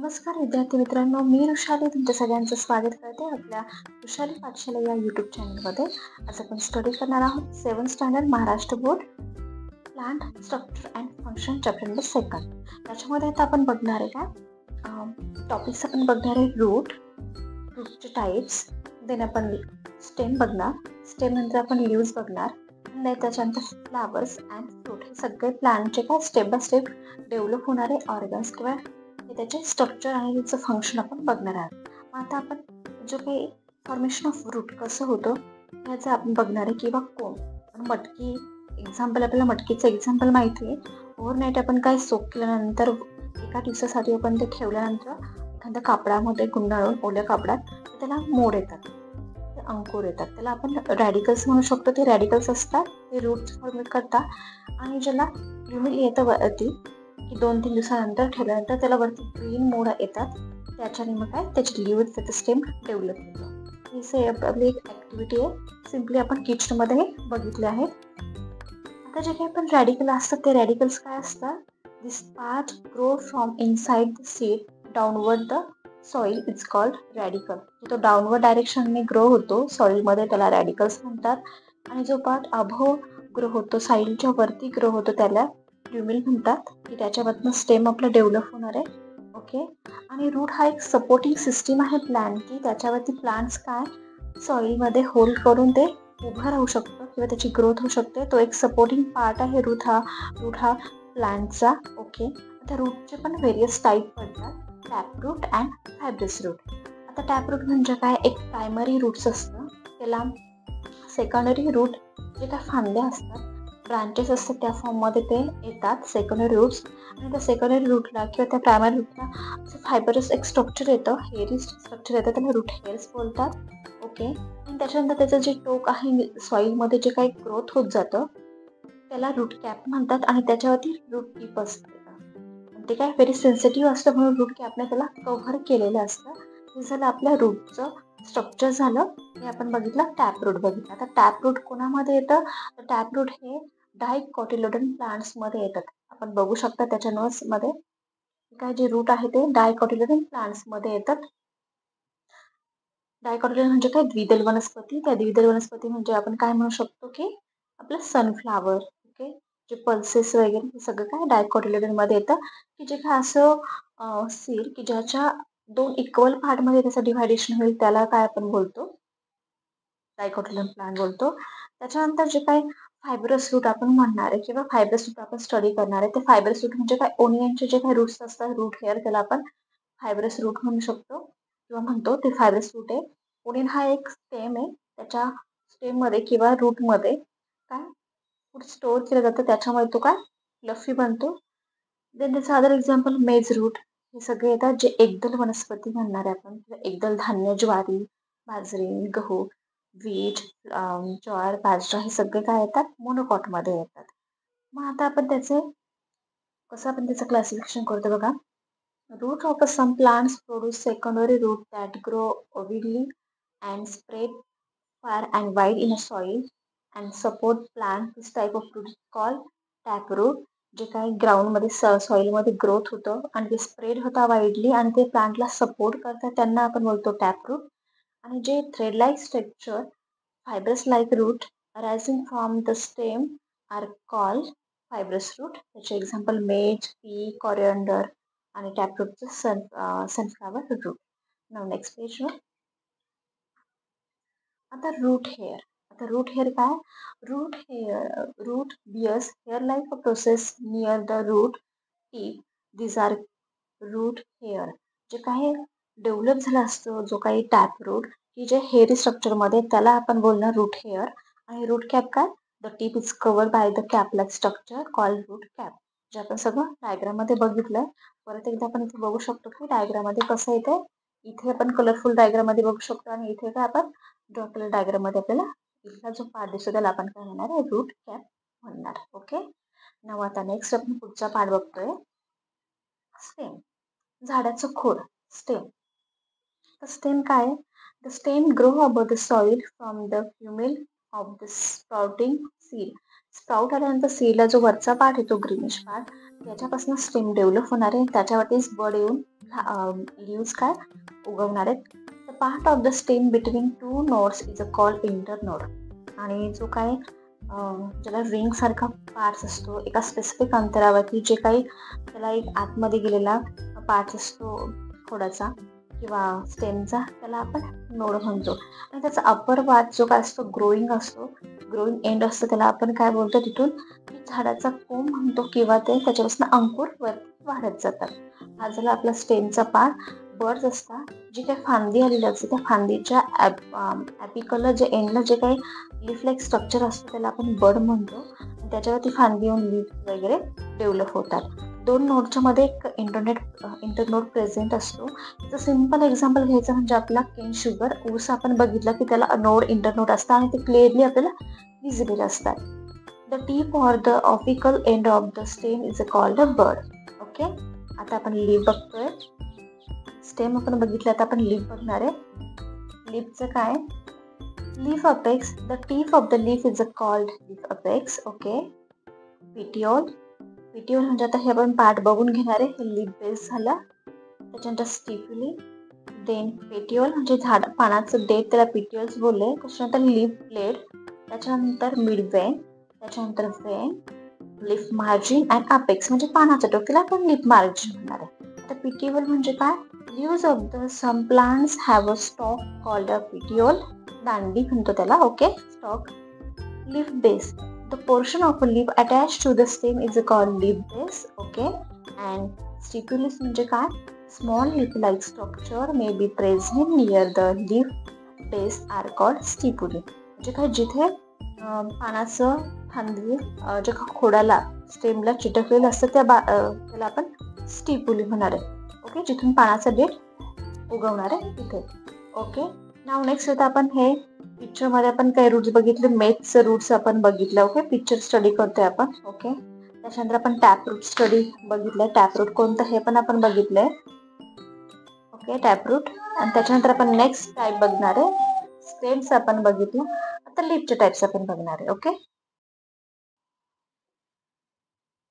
नमस्कार विद्यार्थी मित्रांनो, मी ऋषाली तुमच्या सगळ्यांचं स्वागत करते आपल्या ऋषाली पाठशाला या यूट्यूब चॅनलमध्ये. आज आपण स्टडी करणार आहोत 7th standard Maharashtra board plant structure and function chapter number 2. त्याच्यामध्ये आता आपण बघणार आहे का टॉपिक्स आपण बघणार आहे रूटचे टाईप्स, देन आपण स्टेम बघणार, स्टेम नंतर आपण लीव्स बघणार, आणि त्याच्यानंतर फ्लावर्स अँड फ्रूट. हे सगळे प्लांटचे काय स्टेप बाय स्टेप डेव्हलप होणारे ऑर्गन्स किंवा त्याचे स्ट्रक्चर आणि त्याचं फंक्शन आपण बघणार आहोत. मग आता आपण जो काही फॉर्मेशन ऑफ रूट कसं होतं ह्याचं आपण बघणार आहे, किंवा कोंब. मटकी एक्झाम्पल, आपल्याला मटकीचं एक्झाम्पल माहिती आहे. ओव्हरनाईट आपण काय सोक केल्यानंतर एका दिवसासाठी आपण ते ठेवल्यानंतर एखाद्या कापडामध्ये गुंडाळून ओल्या कापडात त्याला मोड येतात, ते अंकुर येतात, त्याला आपण रॅडिकल्स म्हणू शकतो. ते रॅडिकल्स असतात, ते रूट्स फॉर्मेट करतात आणि ज्याला ह्युमिल येतं वरती की 2-3 दिवसानंतर ठेवल्यानंतर त्याला वरती ग्रीन मोड येतात. त्याच्याने मग काय त्याची लीव्स त्याचं स्टेम डेव्हलप होतं. ही आपली एक ॲक्टिव्हिटी आहे. सिम्पली आपण किचनमध्ये हे बघितले आहेत. आता जे काही आपण रॅडिकल असतात ते रॅडिकल्स काय असतात, this part grow from inside the seed downward the soil is called radicle. तो डाऊनवर्ड डायरेक्शनने ग्रो होतो सॉइलमध्ये, त्याला रॅडिकल्स म्हणतात. आणि जो पार्ट अभव ग्रो होतो, साईलच्या वरती ग्रो होतो, त्याला ल्युमिल म्हणतात, की त्याच्यामधनं स्टेम आपलं डेव्हलप होणार आहे. ओके. आणि रूट हा एक सपोर्टिंग सिस्टीम आहे प्लांट, की त्याच्यावरती प्लांट्स काय सॉइलमध्ये होल्ड करून ते उभं राहू शकतं किंवा त्याची ग्रोथ होऊ शकते. तो एक सपोर्टिंग पार्ट आहे रूट हा प्लांटचा. ओके. आता रूटचे पण व्हेरियस टाईप पडतात, टॅपरूट अँड फायब्रस रूट. आता टॅपरूट म्हणजे काय, एक प्रायमरी रूट्स असतं, त्याला सेकंडरी रूट जे काय फांद्या असतात, ब्रांचेस असतात, त्या फॉर्ममध्ये ते येतात सेकंडरी रूट्स. आणि त्या सेकंडरी रूटला किंवा त्या प्रायमरी रूटला असं फायबरस एक स्ट्रक्चर येतं, हेअरी स्ट्रक्चर येतं, त्याला रूट हेअर्स बोलतात. ओके. आणि त्याच्यानंतर त्याचं जे टोक आहे सॉईलमध्ये जे काही ग्रोथ होत जातं त्याला रूट कॅप म्हणतात. आणि त्याच्यावरती रूट टिप असते, ते काय व्हेरी सेन्सिटिव्ह असतं म्हणून रूट कॅपने त्याला कव्हर केलेलं असतं. हे झालं आपल्या रूटचं स्ट्रक्चर झालं, हे आपण बघितलं टॅपरूट बघितलं. आता टॅपरूट कोणामध्ये येतं, तर टॅपरूट हे डायकॉटिलेडोन प्लांट्स मध्ये येतात. आपण बघू शकता त्याच्या नोट्स मध्ये काय जे रूट आहे ते डायकॉटिलेडोन प्लांट्स मध्ये येतात. डायकॉटिलेडोन म्हणजे काय, द्विदल वनस्पती. त्या द्विदल वनस्पती म्हणजे आपण काय म्हणू शकतो की आपलं सनफ्लावर. ओके. जे पल्सेस वगैरे हे सगळं काय डायकॉटिलेडोन मध्ये येतं, की जे काय असं सीड की ज्याच्या 2 इक्वल पार्ट मध्ये त्याचं डिव्हायडेशन होईल, त्याला काय आपण बोलतो, डायकॉटिलेडोन प्लांट बोलतो. त्याच्यानंतर जे काय फायब्रस रूट आपण म्हणणार आहे किंवा फायब्रस रूट आपण स्टडी करणार आहे, ते फायब्रस रूट म्हणजे काय, ओनियनचे जे काही रूट्स असतात, रूट हेअर, त्याला आपण फायब्रस रूट म्हणू शकतो किंवा म्हणतो, ते फायब्रस रूट आहे. ओनियन हा एक स्टेम आहे, त्याच्या स्टेम मध्ये किंवा रूट मध्ये काय फूड स्टोअर केलं जातं, त्याच्यामुळे तो काय फ्लफी बनतो. देन त्याचं अदर एक्झाम्पल मेज रूट. हे सगळे येतात जे एकदल वनस्पती म्हणणार आहे आपण, किंवा एकदल धान्य, ज्वारी, बाजरी, गहू, वीट, ज्वार, बाजरा, हे सगळे काय येतात मोनोकॉटमध्ये येतात. मग आता आपण कसं क्लासिफिकेशन करतो बघा. Root of some plants produce secondary root that grow obliquely and spread far and wide in a soil and support plant. This type of root is called taproot. जे काही ग्राउंड मध्ये सॉइल मध्ये growth होतं आणि ते spread होता widely आणि ते प्लांटला सपोर्ट करतात, त्यांना आपण बोलतो टॅपरूट. आणि जे thread like structure fibrous like root arising from the stem are called fibrous root. त्याचे एक्झाम्पल मेज, पी, कॉरिअंडर आणि टॅपरूटचं सनफ्लावर रूट. नाव नेक्स्ट पेजवर. आता रूट हेअर. आता रूट हेअर काय, root bears hair like a process near the root tip. This are root hair. जे काही डेव्हलप झाला असतो जो काही टॅप रूट की जे हेअरी स्ट्रक्चरमध्ये, त्याला आपण बोलणार रूट हेअर. आणि रूट कॅप काय, the tip is covered by the cap like structure called root cap. जे आपण सगळं डायग्राममध्ये बघितलंय. परत एकदा आपण इथे बघू शकतो की डायग्राममध्ये कसं येतं. इथे आपण कलरफुल डायग्राममध्ये बघू शकतो आणि इथे काय आपण डॉट कलर डायग्राममध्ये आपल्याला इथला जो पार्ट दिसतो त्याला आपण काय म्हणणार आहे, रूट कॅप म्हणणार. ओके. नाव आता नेक्स्ट आपण पुढचा पार्ट बघतोय, स्टेम. झाडाचं खोड, स्टेम. स्टेम काय, the stem grow above the soil from the plumule of the sprouting seed. Sprout आल्यानंतर सीडला जो वरचा पार्ट आहे तो ग्रीनिश पार्ट, त्याच्यापासून स्टेम डेव्हलप होणार आहे, त्याच्यावरतीच बड येऊन लीव्स काय उगवणार आहेत. The part of the stem between two nodes is a called internode. आणि जो काय ज्याला रिंग सारखा पार्ट्स असतो एका स्पेसिफिक अंतरावरती, जे काही त्याला एक आतमध्ये गेलेला पार्ट्स असतो थोडासा किंवा स्टेमचा, त्याला आपण नोड म्हणतो. आणि त्याचा अपर पार्ट जो काय असतो ग्रोईंग असतो, ग्रोईंग एंड असतो, त्याला आपण काय बोलतो तिथून झाडाचा कोंब म्हणतो किंवा ते त्याच्यापासून अंकुर वरती वाढत जातात. हा झाला आपला स्टेमचा पार्ट. बर्ड्स असतात, जी काही फांदी आलेली असते त्या फांदीच्या ॲपिकलला जे एंडला जे काही लीफ लाईक स्ट्रक्चर असतं त्याला आपण बड म्हणतो. त्याच्यावरती फांदी येऊन लीफ वगैरे डेव्हलप होतात. दोन नोडच्या मध्ये एक इंटरनोड प्रेझेंट असतो. त्याचं सिम्पल एक्झाम्पल घ्यायचं म्हणजे आपला केन शुगर ऊस आपण बघितला की त्याला नोड इंटरनोड असतं आणि ते क्लिअरली आपल्याला विजिबल असतात. The tip or the apical end of the stem is called a bud. Okay, आता आपण लीफ बघतोय. स्टेम आपण बघितलं, आता आपण लीफ बघणार आहे. लीफचं काय, leaf apex, the tip of the leaf is called leaf apex. Okay, petiole, petiole म्हणजे आता हे आपण पार्ट बघून घेणार आहे. हे लीफ बेस झाला. त्याच्यानंतर स्टिप्युली, देन पेटिओल म्हणजे झाड पानाचं देठ, त्याला पिटिओल्स बोलले. त्याच्यानंतर लीफ ब्लेड, त्याच्यानंतर मिड वेन, त्याच्यानंतर Wien, leaf margin and apex म्हणजे पानाच्या टोकाला आपण लीफ मार्जिन म्हणणार आहे. आता पिटिओल म्हणजे काय, leaves of the some plants have a stalk called a petiole. दांडी म्हणतो त्याला. Okay, stalk. Leaf base, the portion of a leaf attached to the stem is called leaf base. Okay, and stipules म्हणजे काय, small leaf-like structure may be present near the leaf base are called stipule. म्हणजे काय, जिथे पानाचं फांदी जे खोडाला स्टेमला चिटकलेलं असतं त्याला आपण स्टिपुली म्हणणार आहे. ओके, जिथून पानाचं देठ उगवणार आहे तिथे. ओके, नाव नेक्स्ट येतं आपण हे पिक्चर मध्ये आपण काही रूट्स बघितले, मेथचे रूट्स आपण बघितले. ओके, पिक्चर स्टडी करतोय आपण. ओके, त्याच्यानंतर आपण टॅप रूट स्टडी बघितलंय. टॅप रूट कोणतं हे पण आपण बघितलंय. Okay, tap root. आणि त्याच्यानंतर आपण नेक्स्ट टाईप बघणार आहे, स्टेम्स आपण बघितलं. आता लीफचे टाइप्स आपण बघणार आहे. ओके,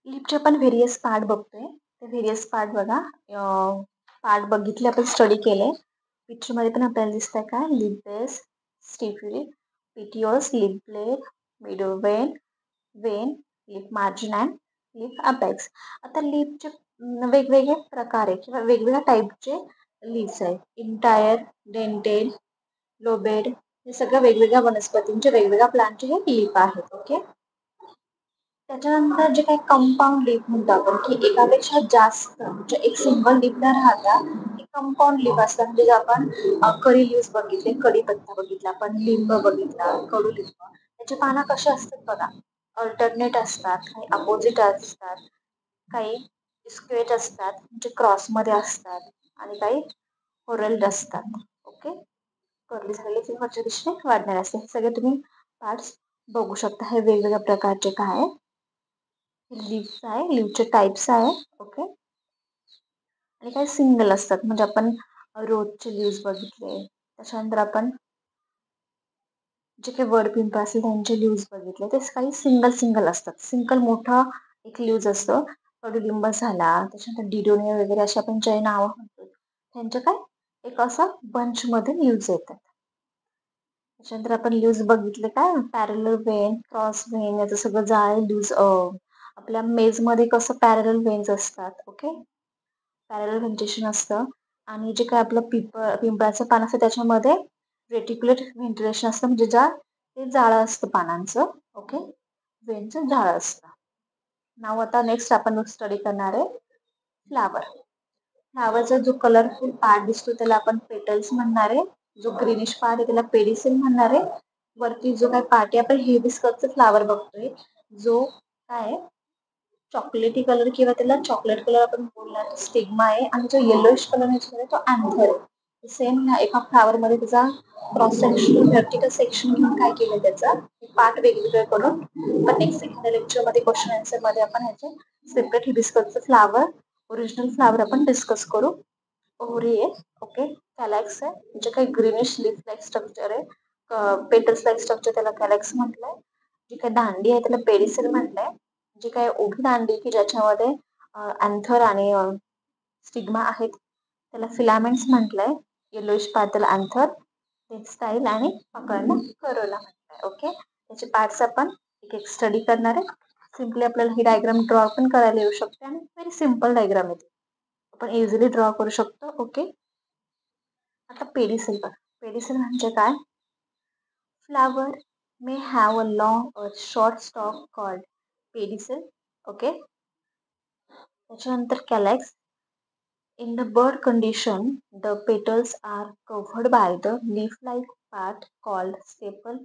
लीफचे आपण व्हेरियस पार्ट बघतोय. ते व्हेरियस पार्ट बघा, पार्ट बघितले आपण, स्टडी केले. पिक्चर मध्ये पण आपल्याला दिसतंय काय, leaf base, stipule, petioles, leaf blade, middle vein, vein, leaf margin and leaf apex. आता लीफचे वेगवेगळे प्रकार आहे किंवा वेगवेगळ्या टाईपचे लीव्स आहेत. इंटायर, डेंटेड, लोबेड, हे सगळ्या वेगवेगळ्या वनस्पतींचे वेगवेगळ्या प्लांटचे हे लीफ आहेत. ओके, त्याच्यानंतर जे काही कंपाऊंड लीफ म्हणतो आपण, की एकापेक्षा जास्त म्हणजे एक सिंगल लीफ न राहता एक कंपाऊंड लीफ असतात. म्हणजे जे आपण करी लीव्स बघितले, कढीपत्ता बघितला आपण, लिंब बघितला, कडुलिंब. त्याचे पानं कसे असतात बघा, अल्टरनेट असतात, काही अपोजिट असतात, काही स्क्वेट असतात म्हणजे क्रॉस मध्ये असतात, आणि काही होरल्ड असतात. ओके, कर्ली झालेले किंवा वरच्या दिशेने वाढणारे असते. हे सगळे तुम्ही पार्ट्स बघू शकता. हे वेगवेगळ्या प्रकारचे काय लीव्स आहे, लीव्हचे टाइप्स आहे. ओके, आणि काही सिंगल असतात म्हणजे आपण रोजचे लीव्स बघितले. त्याच्यानंतर आपण जे काही वर्ड पिंपळ असेल त्यांचे लीव्स बघितले, ते काही सिंगल सिंगल असतात. सिंगल मोठा एक लीव्ज असतो. कडुलिंब झाला, त्याच्यानंतर डिडोनिया वगैरे अशा आपण जे नावं म्हणतो त्यांचे काय एक असं बंच मध्ये लीव्ज येतात. त्याच्यानंतर आपण लीव्ज बघितले काय, पॅरलल वेन, क्रॉस वेन, याचं सगळं जाळे लीव्ज. आपल्या मेज मध्ये कसं पॅरलल वेन्स असतात. ओके, पॅरलल व्हेंटिलेशन असतं. आणि जे काय आपलं पिंपळाचं पान असतं त्याच्यामध्ये रेटिक्युलेट व्हेंटिलेशन असतं, म्हणजे ते जाळं असतं पानांचं. ओके, वेनचं जाळं असतं. नाव आता नेक्स्ट आपण स्टडी करणार आहे फ्लावर. फ्लावरचा जो कलरफुल पार्ट दिसतो त्याला आपण पेटल्स म्हणणार आहे. जो ग्रीनिश पार्ट आहे त्याला पेडिसिल म्हणणार आहे. वरती जो काय पार्ट आहे आपण हिबिस्कसचं फ्लावर बघतोय, जो काय चॉकलेटी कलर किंवा त्याला चॉकलेट कलर आपण बोलला तो स्टिग्मा आहे. आणि जो येलोइश कलर आहे तो अँथर आहे. सेम ह्या एका फ्लावर मध्ये त्याचा क्रॉस सेक्शन, व्हर्टिकल सेक्शन घेऊन काय केलं, त्याचा पार्ट वेगवेगळे करून पण नेक्स्ट एखाद्या लेक्चर मध्ये क्वेश्चन आन्सर मध्ये आपण ह्याचे सेपरेट हिबिस्कसचं फ्लावर, ओरिजिनल फ्लावर आपण डिस्कस करू. ओव्हरी आहे. ओके, कॅलॅक्स आहे, म्हणजे काही ग्रीनिश लीफ लाईक स्ट्रक्चर आहे. पेटल्स लाईक स्ट्रक्चर त्याला कॅलॅक्स म्हटलंय. जी काही दांडी आहे त्याला पेडिसिल म्हटलंय. जी काही उभी दांडी की ज्याच्यामध्ये अँथर आणि स्टिग्मा आहेत त्याला फिलामेंट्स म्हटलंय. येलोइश पातळ अँथर, टेक्स्टाईल आणि पकडणं करोला म्हटलंय. ओके, त्याचे पार्ट्स आपण एक एक स्टडी करणार आहे. सिम्पली आपल्याला ही डायग्राम ड्रॉ पण करायला येऊ शकते आणि व्हेरी सिम्पल डायग्राम आहे, आपण इझिली ड्रॉ करू शकतो. ओके, आता पेडिसेल बघ. पेडिसेल म्हणजे काय? Flower may have a long or short stalk called pedicel. Okay. त्याच्यानंतर calyx. In the bud condition, the petals are covered by the leaf-like part called sepal,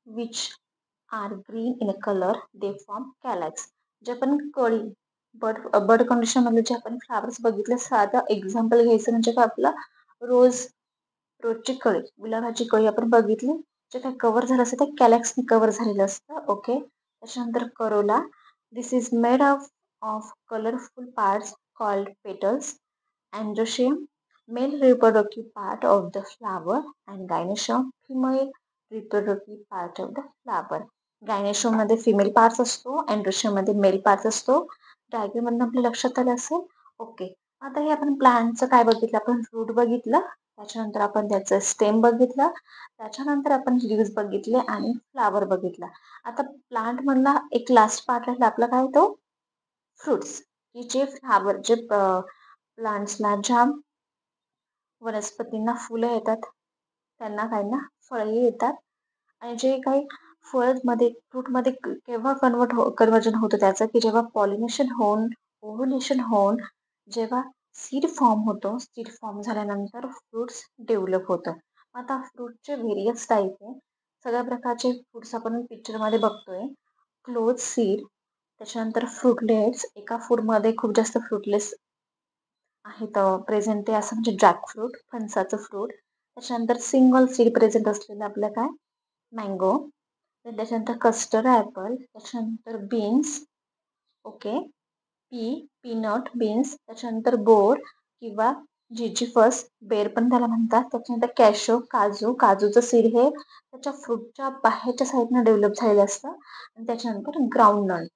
which are green in color. They form calyx. जे आपण कळी बड condition मध्ये जे आपण flowers बघितले, साधं example घ्यायचं म्हणजे काय, आपला रोजची कळी, गुलाबाची कळी आपण बघितली, जे काही कव्हर झालं असतं ते कॅलॅक्सने कव्हर झालेलं असतं. ओके, त्याच्यानंतर Corolla. This is made of colourful parts called petals. Androecium, male reproductive part of the flower, and gynoecium, female reproductive part of the flower. Gynoecium मध्ये फिमेल पार्ट्स असतो, अँड्रोशियम मध्ये mail parts असतो. Diagram मधून आपल्या लक्षात आलं असेल. Okay, आता हे आपण प्लांटचं काय बघितलं, आपण रूट बघितलं, त्याच्यानंतर आपण त्याचं स्टेम बघितलं, त्याच्यानंतर आपण लीव्स बघितले आणि फ्लावर बघितला. आता प्लांट मधला एक लास्ट पार्ट राहिला आपला, काय तो फ्रुट्स, की जे फ्लावर, जे प्लांट्सला, ज्या वनस्पतींना फुलं येतात त्यांना काही ना फळही येतात. आणि जे काही फळमध्ये फ्रूटमध्ये केव्हा कन्वर्जन होतं त्याचं, की जेव्हा पॉलिनेशन होऊन, ओव्हुलेशन होऊन, जेव्हा सीड फॉर्म होतो, सीड फॉर्म झाल्यानंतर फ्रुट्स डेव्हलप होतं. आता फ्रूटचे व्हेरियस टाईप आहे. सगळ्या प्रकारचे फ्रुट्स आपण पिक्चरमध्ये बघतोय. क्लोज सीड, त्याच्यानंतर फ्रुटलेट्स. एका फूडमध्ये खूप जास्त फ्रुटलेस आहेत प्रेझेंट आहे, असं म्हणजे जॅकफ्रूट, फणसाचं फ्रूट. त्याच्यानंतर सिंगल सीड प्रेझेंट असलेलं आपलं काय, मँगो. त्याच्यानंतर कस्टर्ड ॲपल, त्याच्यानंतर बीन्स. Okay, peanut beans. त्याच्यानंतर बोर किंवा जिजीफस, बेर पण त्याला म्हणतात. त्याच्यानंतर कॅशो, काजूचं सीड हे त्याच्या फ्रूटच्या बाहेरच्या साईडनं डेव्हलप झालेलं असतं. आणि त्याच्यानंतर ग्राउंडनट,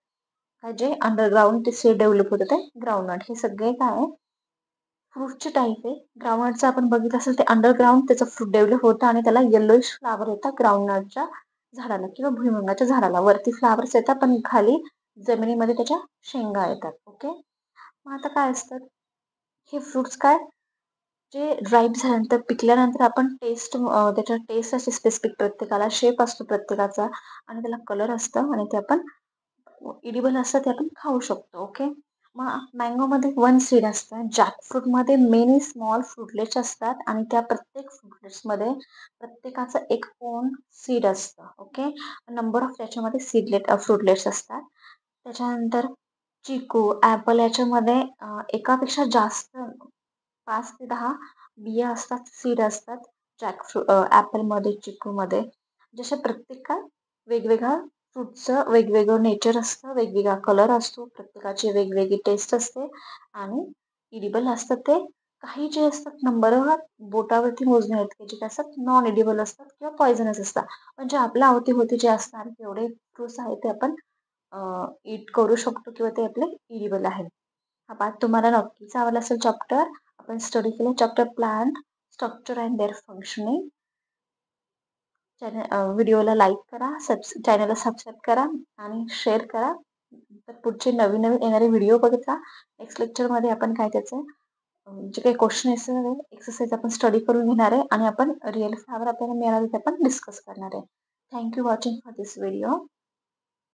काय जे अंडरग्राऊंड ते सीड डेव्हलप होतं ते ग्राउंडनट. हे सगळे काय फ्रूटचे टाईप आहे. ग्राउंडनटचं आपण बघितलं असेल ते अंडरग्राऊंड त्याचं फ्रूट डेव्हलप होतं आणि त्याला येलोइश फ्लावर येतात ग्राउंडनटच्या झाडाला किंवा भुईमुगाच्या झाडाला. वरती फ्लावर्स येतात पण खाली जमिनीमध्ये त्याच्या शेंगा येतात. ओके, मग आता काय असतात हे फ्रुट्स, काय जे ड्राईप झाल्यानंतर, पिकल्यानंतर आपण त्याच्या टेस्ट असते स्पेसिफिक, प्रत्येकाला शेप असतो प्रत्येकाचा आणि त्याला कलर असतं आणि ते आपण इडिबल असतं, ते आपण खाऊ शकतो. ओके, मग मँगोमध्ये वन सीड असतं. जॅकफ्रूटमध्ये मेनी स्मॉल फ्रुटलेट्स असतात आणि त्या प्रत्येक फ्रुटलेट्समध्ये प्रत्येकाचं एक ओन सीड असतं. ओके, नंबर ऑफ त्याच्यामध्ये फ्रुटलेट्स असतात. त्याच्यानंतर चिकू, ॲपल याच्यामध्ये एकापेक्षा जास्त 5 ते 10 बिया असतात, सीड असतात. ॲपलमध्ये, चिकूमध्ये. जसे प्रत्येक काय वेगवेगळा फ्रूटचं वेगवेगळं नेचर असतं, वेगवेगळा कलर असतो, प्रत्येकाची वेगवेगळी टेस्ट असते आणि इडिबल असतात ते. काही जे असतात नंबर बोटावरती मोजणे आहेत, जे काय असतात नॉन इडिबल असतात किंवा पॉयझनस असतात. म्हणजे आपल्या अवतीभोवती जे असणार तेवढे फ्रुट्स आहेत ते आपण ईट करू शकतो किंवा ते आपले इडिबल आहेत. हा पाठ तुम्हाला नक्कीच आवडला असेल चॅप्टर. आपण स्टडी केलं chapter plant structure and their functioning. व्हिडिओला लाईक करा, चॅनलला सबस्क्राईब करा आणि शेअर करा. तर पुढचे नवीन नवीन येणारे व्हिडिओ बघत राहा. नेक्स्ट लेक्चरमध्ये आपण काय त्याचं जे काही क्वेश्चन एक्सरसाइज आपण स्टडी करून घेणार आहे आणि आपण रिअल फ्लावर आपल्याला मिळाले ते आपण डिस्कस करणार आहे. Thank you watching for this video.